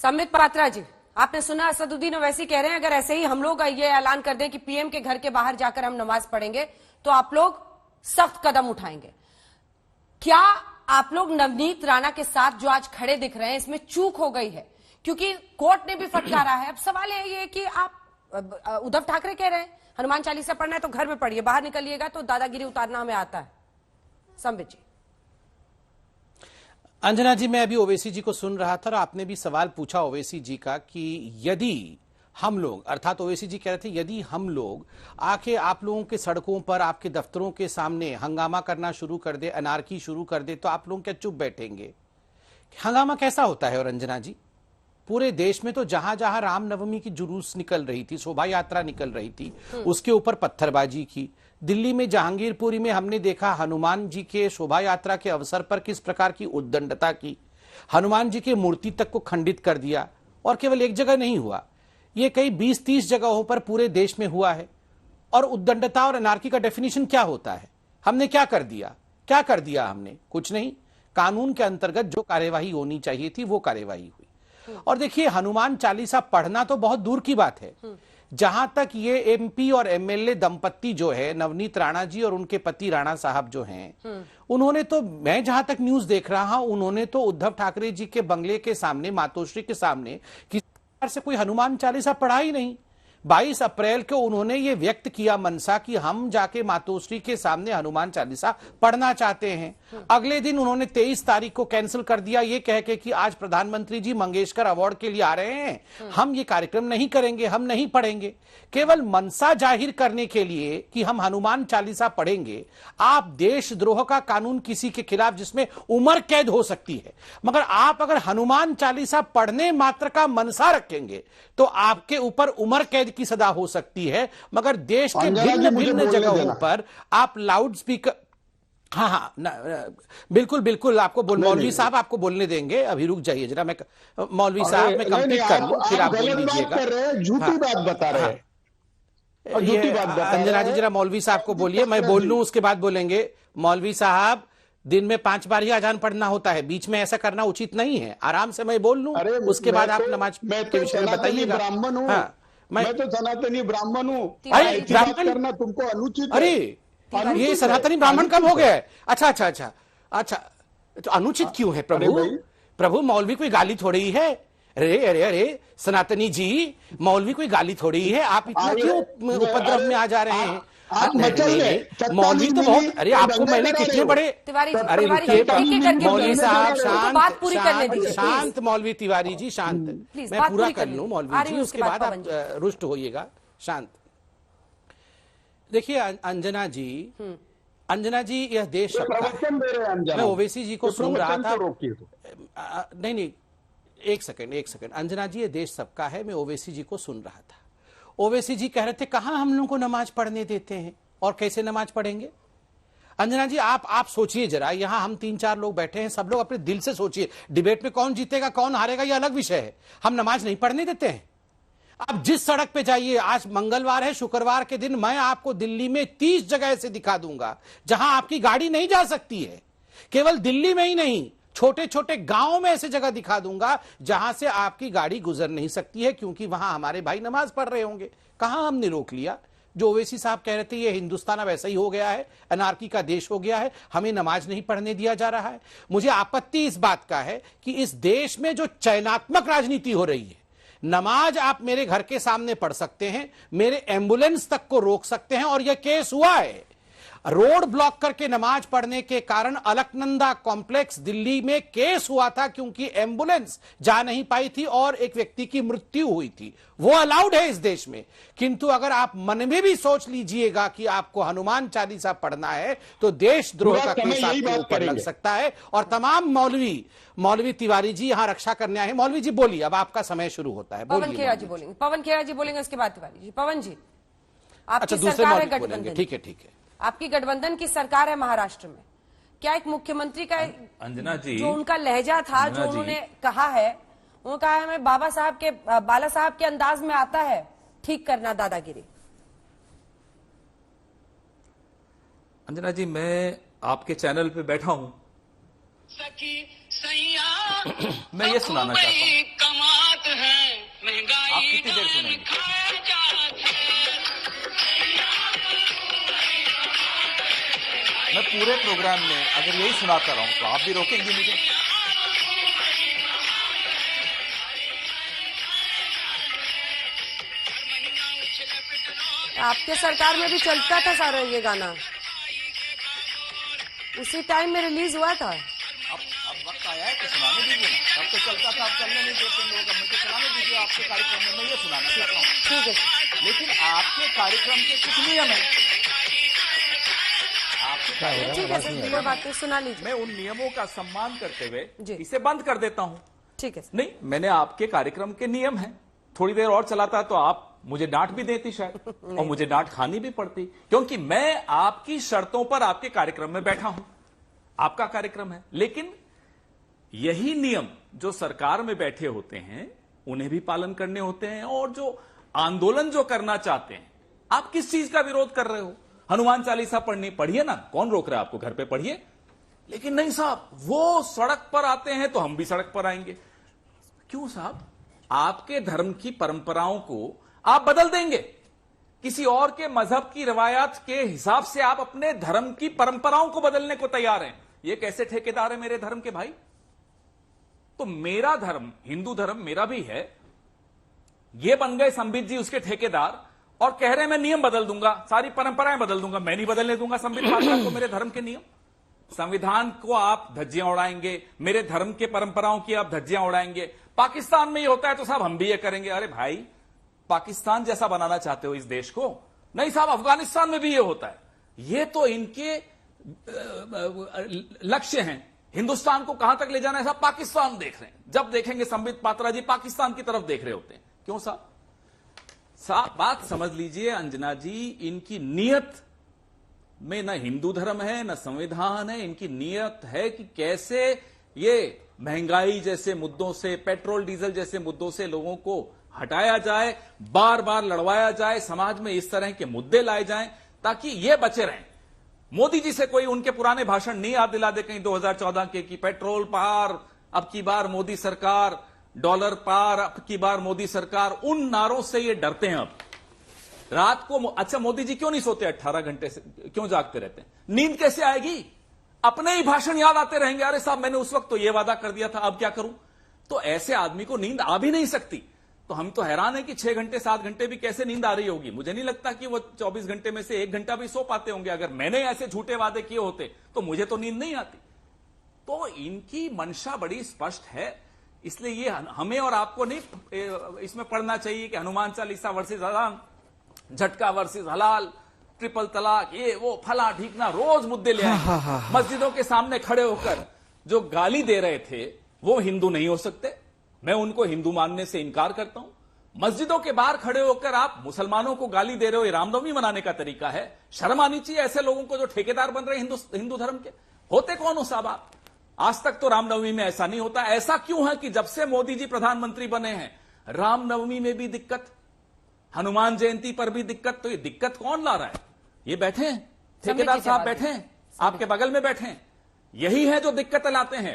संबित पात्रा जी, आपने सुना असदुद्दीन ओवैसी कह रहे हैं अगर ऐसे ही हम लोग ये ऐलान कर दें कि पीएम के घर के बाहर जाकर हम नमाज पढ़ेंगे तो आप लोग सख्त कदम उठाएंगे। क्या आप लोग नवनीत राणा के साथ जो आज खड़े दिख रहे हैं इसमें चूक हो गई है? क्योंकि कोर्ट ने भी फटकारा है। अब सवाल है ये कि आप उद्धव ठाकरे कह रहे हैं हनुमान चालीसा पढ़ना है तो घर में पढ़िए, बाहर निकलिएगा तो दादागिरी उतारना हमें आता है। संबित जी। अंजना जी, मैं अभी ओवैसी जी को सुन रहा था और आपने भी सवाल पूछा ओवैसी जी का कि यदि हम लोग, अर्थात ओवैसी जी कह रहे थे यदि हम लोग आके आप लोगों के सड़कों पर, आपके दफ्तरों के सामने हंगामा करना शुरू कर दे, अनार्की शुरू कर दे, तो आप लोग क्या चुप बैठेंगे? हंगामा कैसा होता है? और अंजना जी, पूरे देश में तो जहां जहां रामनवमी की जुलूस निकल रही थी, शोभा यात्रा निकल रही थी, उसके ऊपर पत्थरबाजी की। दिल्ली में जहांगीरपुरी में हमने देखा हनुमान जी के शोभा यात्रा के अवसर पर किस प्रकार की उद्दंडता की, हनुमान जी की मूर्ति तक को खंडित कर दिया। और केवल एक जगह नहीं हुआ, ये कई 20-30 जगहों पर पूरे देश में हुआ है। और उद्दंडता और अनार्की का डेफिनेशन क्या होता है? हमने क्या कर दिया? क्या कर दिया हमने? कुछ नहीं। कानून के अंतर्गत जो कार्यवाही होनी चाहिए थी वो कार्यवाही हुई। और देखिए, हनुमान चालीसा पढ़ना तो बहुत दूर की बात है। जहां तक ये एमपी और एमएलए दंपत्ति जो है, नवनीत राणा जी और उनके पति राणा साहब जो हैं, उन्होंने तो, मैं जहां तक न्यूज देख रहा हूं, उन्होंने तो उद्धव ठाकरे जी के बंगले के सामने, मातोश्री के सामने किसी प्रकार से कोई हनुमान चालीसा पढ़ा ही नहीं। 22 अप्रैल को उन्होंने ये व्यक्त किया मनसा कि हम जाके मातोश्री के सामने हनुमान चालीसा पढ़ना चाहते हैं। अगले दिन उन्होंने 23 तारीख को कैंसिल कर दिया, ये कह के कि आज प्रधानमंत्री जी मंगेशकर अवार्ड के लिए आ रहे हैं, हम ये कार्यक्रम नहीं करेंगे, हम नहीं पढ़ेंगे। केवल मनसा जाहिर करने के लिए कि हम हनुमान चालीसा पढ़ेंगे। आप देशद्रोह का कानून किसी के खिलाफ जिसमें उम्र कैद हो सकती है, मगर आप अगर हनुमान चालीसा पढ़ने मात्र का मनसा रखेंगे तो आपके ऊपर उम्र कैद की सजा हो सकती है। मगर देश के भिन्न भिन्न जगहों पर आप लाउड स्पीकर, हाँ, बिल्कुल बिल्कुल, आपको मौलवी साहब आपको बोलने देंगे, अभी रुक जाइए जरा, मैं मौलवी साहब मैं कंप्लीट कर लूं, फिर आप बोल दीजिएगा। झूठी बात बता रहे हैं, अंजना जी जरा मौलवी साहब को बोलिए, मैं बोल लूं उसके बाद बोलेंगे। मौलवी साहब, दिन में 5 बार ही अजान पढ़ना होता है, बीच में ऐसा करना उचित नहीं है। आराम से मैं बोल लूं, उसके बाद आप नमाज के विषय में बताइएगा। ब्राह्मण हूं, मैं तो सनातनी ब्राह्मण हूं। ब्राह्मण करना तुमको अनुचित है। अरे ये सनातनी ब्राह्मण कब हो गया है? अच्छा, तो अनुचित क्यों है प्रभु? मौलवी कोई गाली थोड़ी है। अरे सनातनी जी, मौलवी कोई गाली थोड़ी है, आप इतना क्यों उपद्रव में आ जा रहे हैं? मौलवी तो बहुत, अरे आपको मैंने कितने बड़े, अरे मौलवी साहब शांत, मौलवी तिवारी जी शांत, मैं पूरा कर लूं मौलवी जी, उसके बाद आप रुष्ट होइएगा। शांत। देखिए अंजना जी, यह देश सबका है। मैं ओवैसी जी को सुन रहा था, नहीं, एक सेकंड। अंजना जी, ये देश सबका है। मैं ओवैसी जी को सुन रहा था। ओवैसी जी कह रहे थे कहां हम लोगों को नमाज पढ़ने देते हैं और कैसे नमाज पढ़ेंगे। अंजना जी, आप सोचिए जरा, यहां हम 3-4 लोग बैठे हैं, सब लोग अपने दिल से सोचिए। डिबेट में कौन जीतेगा कौन हारेगा ये अलग विषय है, हम नमाज नहीं पढ़ने देते हैं। आप जिस सड़क पे जाइए, आज मंगलवार है, शुक्रवार के दिन मैं आपको दिल्ली में 30 जगह ऐसे दिखा दूंगा जहां आपकी गाड़ी नहीं जा सकती है। केवल दिल्ली में ही नहीं, छोटे छोटे गांवों में ऐसे जगह दिखा दूंगा जहां से आपकी गाड़ी गुजर नहीं सकती है, क्योंकि वहां हमारे भाई नमाज पढ़ रहे होंगे। कहां हमने रोक लिया? जो ओवैसी साहब कह रहे थे ये हिंदुस्तान अब ऐसा ही हो गया है, अनार्की का देश हो गया है, हमें नमाज नहीं पढ़ने दिया जा रहा है। मुझे आपत्ति इस बात का है कि इस देश में जो चयनात्मक राजनीति हो रही है, नमाज आप मेरे घर के सामने पढ़ सकते हैं, मेरे एम्बुलेंस तक को रोक सकते हैं, और यह केस हुआ है। रोड ब्लॉक करके नमाज पढ़ने के कारण अलकनंदा कॉम्प्लेक्स दिल्ली में केस हुआ था, क्योंकि एम्बुलेंस जा नहीं पाई थी और एक व्यक्ति की मृत्यु हुई थी। वो अलाउड है इस देश में। किंतु अगर आप मन में भी सोच लीजिएगा कि आपको हनुमान चालीसा पढ़ना है तो देशद्रोह का केस आपके ऊपर लग सकता है। और तमाम मौलवी तिवारी जी यहाँ रक्षा करने आए हैं। मौलवी जी बोलिए, अब आपका समय शुरू होता है। पवन खेरा जी बोलेंगे, उसके बाद तिवारी जी। पवन जी, अच्छा, दूसरे मौलवी बोलेंगे, ठीक है। आपकी गठबंधन की सरकार है महाराष्ट्र में, क्या एक मुख्यमंत्री का अंजना जी, जो उनका लहजा था, जो उन्होंने कहा है, उन्होंने कहा है हमें बाला साहब के अंदाज में आता है ठीक करना दादागिरी। अंजना जी, मैं आपके चैनल पे बैठा हूं, मैं ये सुनाना चाहता हूं। पूरे प्रोग्राम में अगर यही सुनाता रहूं तो आप भी रोकेंगे मुझे? आपके सरकार में भी चलता था सारा ये गाना, उसी टाइम में रिलीज हुआ था। अब वक्त आया है तो सुनाने दीजिए ना। तब तो चलता था, अब चलने नहीं देते लोग, अब मुझे चलाने दीजिए। आपके कार्यक्रम में मैं ये सुनाना चाहता हूँ। ठीक है, लेकिन आपके कार्यक्रम के कुछ नियम है। ठीक है सर, कोई बात नहीं, सुना लीजिए। मैं उन नियमों का सम्मान करते हुए जी। इसे बंद कर देता हूं। ठीक है सर। नहीं, मैंने आपके कार्यक्रम के नियम हैं, थोड़ी देर और चलाता तो आप मुझे डांट भी देती शायद, और मुझे डांट खानी भी पड़ती, क्योंकि मैं आपकी शर्तों पर आपके कार्यक्रम में बैठा हूं। आपका कार्यक्रम है, लेकिन यही नियम जो सरकार में बैठे होते हैं उन्हें भी पालन करने होते हैं। और जो आंदोलन जो करना चाहते हैं, आप किस चीज का विरोध कर रहे हो? हनुमान चालीसा पढ़िए ना, कौन रोक रहा है आपको? घर पे पढ़िए। लेकिन नहीं साहब, वो सड़क पर आते हैं तो हम भी सड़क पर आएंगे। क्यों साहब? आपके धर्म की परंपराओं को आप बदल देंगे, किसी और के मजहब की रवायत के हिसाब से आप अपने धर्म की परंपराओं को बदलने को तैयार हैं। ये कैसे ठेकेदार है मेरे धर्म के भाई? तो मेरा धर्म, हिंदू धर्म मेरा भी है, ये बन गए संबित जी उसके ठेकेदार, और कह रहे हैं मैं नियम बदल दूंगा, सारी परंपराएं बदल दूंगा। मैं नहीं बदलने दूंगा संबित पात्रा को मेरे धर्म के नियम। संविधान को आप धज्जियां उड़ाएंगे, मेरे धर्म के परंपराओं की आप धज्जियां उड़ाएंगे। पाकिस्तान में ये होता है तो साहब हम भी ये करेंगे। अरे भाई, पाकिस्तान जैसा बनाना चाहते हो इस देश को? नहीं साहब, अफगानिस्तान में भी ये होता है। ये तो इनके लक्ष्य हैं, हिंदुस्तान को कहां तक ले जाना है साहब, पाकिस्तान देख रहे हैं। जब देखेंगे संबित पात्रा जी पाकिस्तान की तरफ देख रहे होते हैं। क्यों साहब? बात समझ लीजिए अंजना जी, इनकी नियत में न हिंदू धर्म है न संविधान है। इनकी नियत है कि कैसे ये महंगाई जैसे मुद्दों से, पेट्रोल डीजल जैसे मुद्दों से लोगों को हटाया जाए, बार बार लड़वाया जाए, समाज में इस तरह के मुद्दे लाए जाएं ताकि ये बचे रहें। मोदी जी से कोई उनके पुराने भाषण नहीं याद दिला दे कहीं 2014 के कि पेट्रोल पार अब की बार मोदी सरकार, डॉलर पार अब की बार मोदी सरकार। उन नारों से ये डरते हैं। अब रात को अच्छा, मोदी जी क्यों नहीं सोते 18 घंटे से, क्यों जागते रहते हैं? नींद कैसे आएगी? अपने ही भाषण याद आते रहेंगे। अरे साहब, मैंने उस वक्त तो ये वादा कर दिया था, अब क्या करूं? तो ऐसे आदमी को नींद आ भी नहीं सकती। तो हम तो हैरान है कि 6 घंटे 7 घंटे भी कैसे नींद आ रही होगी। मुझे नहीं लगता कि वो 24 घंटे में से 1 घंटा भी सो पाते होंगे। अगर मैंने ऐसे झूठे वादे किए होते तो मुझे तो नींद नहीं आती। तो इनकी मंशा बड़ी स्पष्ट है, इसलिए ये हमें और आपको नहीं इसमें पढ़ना चाहिए कि हनुमान चालीसा वर्सेस हराम, झटका वर्सेस हलाल, ट्रिपल तलाक, ये वो फला ढीकना, रोज मुद्दे ले आए। मस्जिदों के सामने खड़े होकर जो गाली दे रहे थे वो हिंदू नहीं हो सकते। मैं उनको हिंदू मानने से इनकार करता हूं। मस्जिदों के बाहर खड़े होकर आप मुसलमानों को गाली दे रहे हो, ये रामनवमी मनाने का तरीका है। शर्म आनी चाहिए ऐसे लोगों को जो ठेकेदार बन रहे हैं हिंदू धर्म के। होते कौन हो साहब आप? आज तक तो रामनवमी में ऐसा नहीं होता। ऐसा क्यों है कि जब से मोदी जी प्रधानमंत्री बने हैं रामनवमी में भी दिक्कत, हनुमान जयंती पर भी दिक्कत? तो ये दिक्कत कौन ला रहा है? ये बैठे हैं ठेकेदार साहब, बैठे हैं आपके बगल में बैठे हैं, यही है जो दिक्कत लाते हैं।